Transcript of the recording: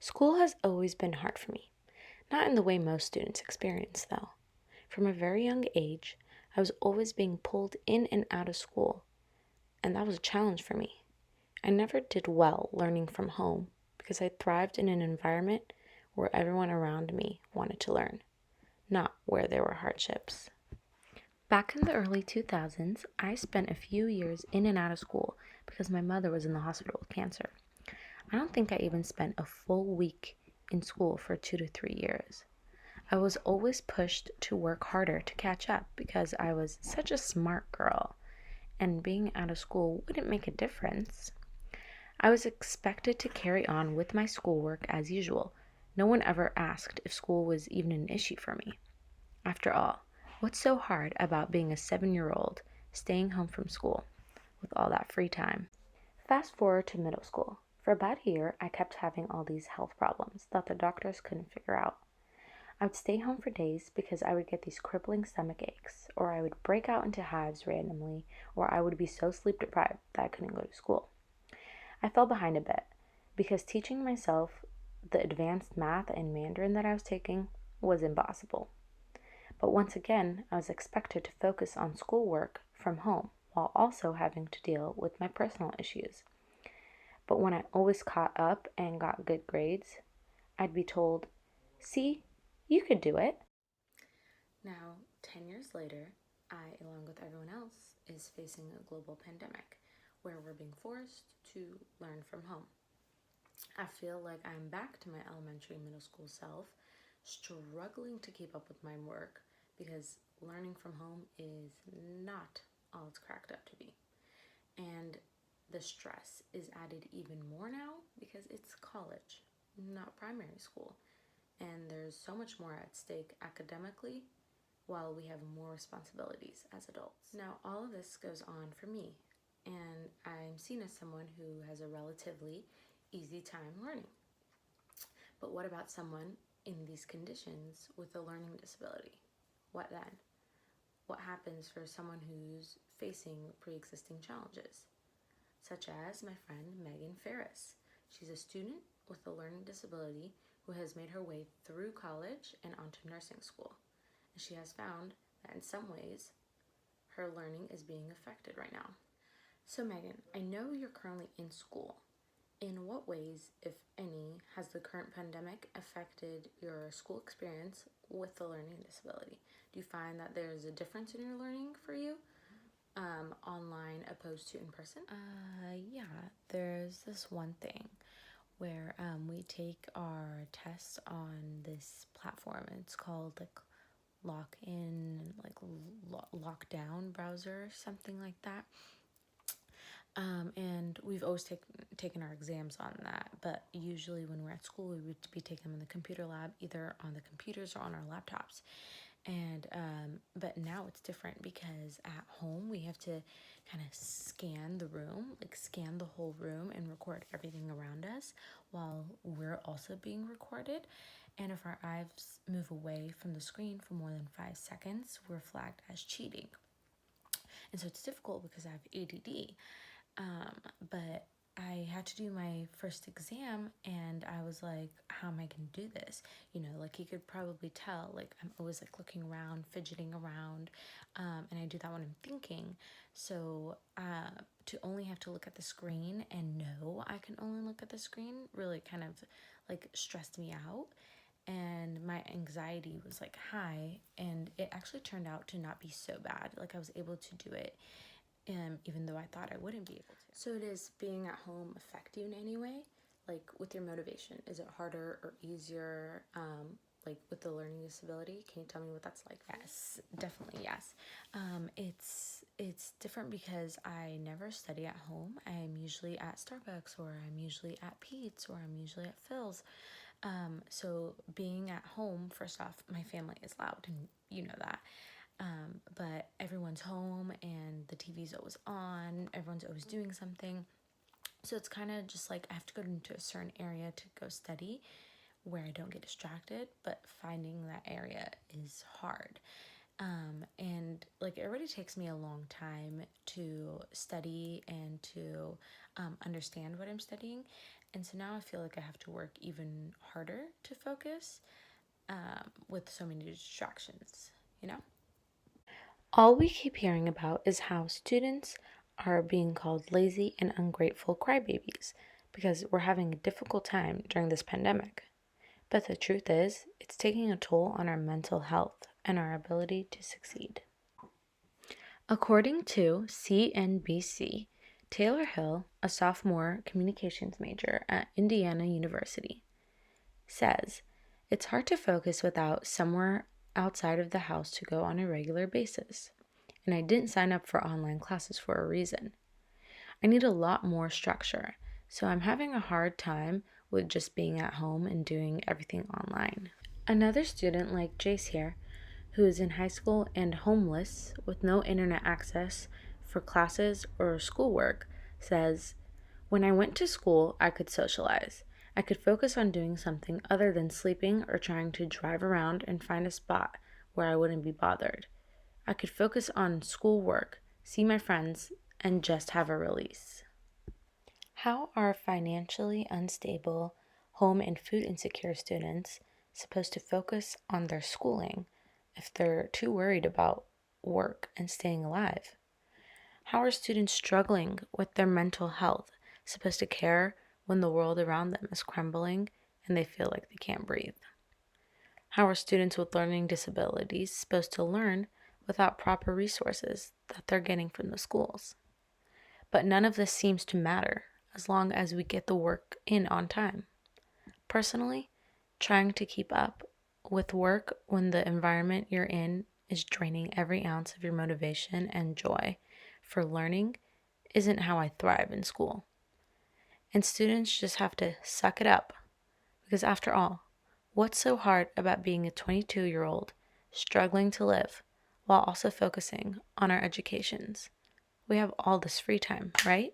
School has always been hard for me, not in the way most students experience, though. From a very young age, I was always being pulled in and out of school, and that was a challenge for me. I never did well learning from home because I thrived in an environment where everyone around me wanted to learn, not where there were hardships. Back in the early 2000s, I spent a few years in and out of school because my mother was in the hospital with cancer. I don't think I even spent a full week in school for 2 to 3 years. I was always pushed to work harder to catch up because I was such a smart girl, and being out of school wouldn't make a difference. I was expected to carry on with my schoolwork as usual. No one ever asked if school was even an issue for me. After all, what's so hard about being a 7 year old staying home from school with all that free time? Fast forward to middle school. For about a year, I kept having all these health problems that the doctors couldn't figure out. I would stay home for days because I would get these crippling stomach aches, or I would break out into hives randomly, or I would be so sleep deprived that I couldn't go to school. I fell behind a bit because teaching myself the advanced math and Mandarin that I was taking was impossible. But once again, I was expected to focus on schoolwork from home while also having to deal with my personal issues. But when I always caught up and got good grades, I'd be told, "See, you could do it." Now, 10 years later, I, along with everyone else, is facing a global pandemic where we're being forced to learn from home. I feel like I'm back to my elementary and middle school self, struggling to keep up with my work because learning from home is not all it's cracked up to be. And the stress is added even more now because it's college, not primary school. And there's so much more at stake academically while we have more responsibilities as adults. Now, all of this goes on for me, and I'm seen as someone who has a relatively easy time learning. But what about someone in these conditions with a learning disability? What then? What happens for someone who's facing pre-existing challenges, such as my friend Megan Ferris? She's a student with a learning disability who has made her way through college and onto nursing school. And she has found that in some ways, her learning is being affected right now. So, Megan, I know you're currently in school. In what ways, if any, has the current pandemic affected your school experience with the learning disability? Do you find that there's a difference in your learning for you, online opposed to in person? Yeah, there's this one thing where we take our tests on this platform. It's called like lock in, like lockdown browser, something like that. And we've always taken our exams on that, but usually when we're at school, we would be taking them in the computer lab, either on the computers or on our laptops. And but now it's different because at home we have to kind of scan the room, like scan the whole room and record everything around us while we're also being recorded. And if our eyes move away from the screen for more than 5 seconds, we're flagged as cheating. And so it's difficult because I have ADD. But I had to do my first exam and I was like, how am I going to do this? You know, like you could probably tell, like I'm always like looking around, fidgeting around, and I do that when I'm thinking. So to only have to look at the screen and know I can only look at the screen really kind of like stressed me out. And my anxiety was like high, and it actually turned out to not be so bad. Like I was able to do it, even though I thought I wouldn't be able to. So does being at home affect you in any way? Like with your motivation, is it harder or easier? Like with the learning disability, can you tell me what that's like? Yes, definitely yes. It's different because I never study at home. I'm usually at Starbucks, or I'm usually at Pete's, or I'm usually at Phil's. So being at home, first off, my family is loud, and you know that. But everyone's home and the TV's always on, everyone's always doing something. So it's kind of just like I have to go into a certain area to go study where I don't get distracted, but finding that area is hard. And like it already takes me a long time to study and to understand what I'm studying. And so now I feel like I have to work even harder to focus with so many distractions, you know? All we keep hearing about is how students are being called lazy and ungrateful crybabies because we're having a difficult time during this pandemic. But the truth is, it's taking a toll on our mental health and our ability to succeed. According to CNBC, Taylor Hill, a sophomore communications major at Indiana University, says it's hard to focus without somewhere outside of the house to go on a regular basis. And I didn't sign up for online classes for a reason. I need a lot more structure, so I'm having a hard time with just being at home and doing everything online. Another student like Jace here, who is in high school and homeless with no internet access for classes or schoolwork, says, when I went to school, I could socialize. I could focus on doing something other than sleeping or trying to drive around and find a spot where I wouldn't be bothered. I could focus on schoolwork, see my friends, and just have a release. How are financially unstable, home and food insecure students supposed to focus on their schooling if they're too worried about work and staying alive? How are students struggling with their mental health supposed to care when the world around them is crumbling and they feel like they can't breathe? How are students with learning disabilities supposed to learn without proper resources that they're getting from the schools? But none of this seems to matter as long as we get the work in on time. Personally, trying to keep up with work when the environment you're in is draining every ounce of your motivation and joy for learning isn't how I thrive in school. And students just have to suck it up because after all, what's so hard about being a 22-year-old struggling to live while also focusing on our educations? We have all this free time, right?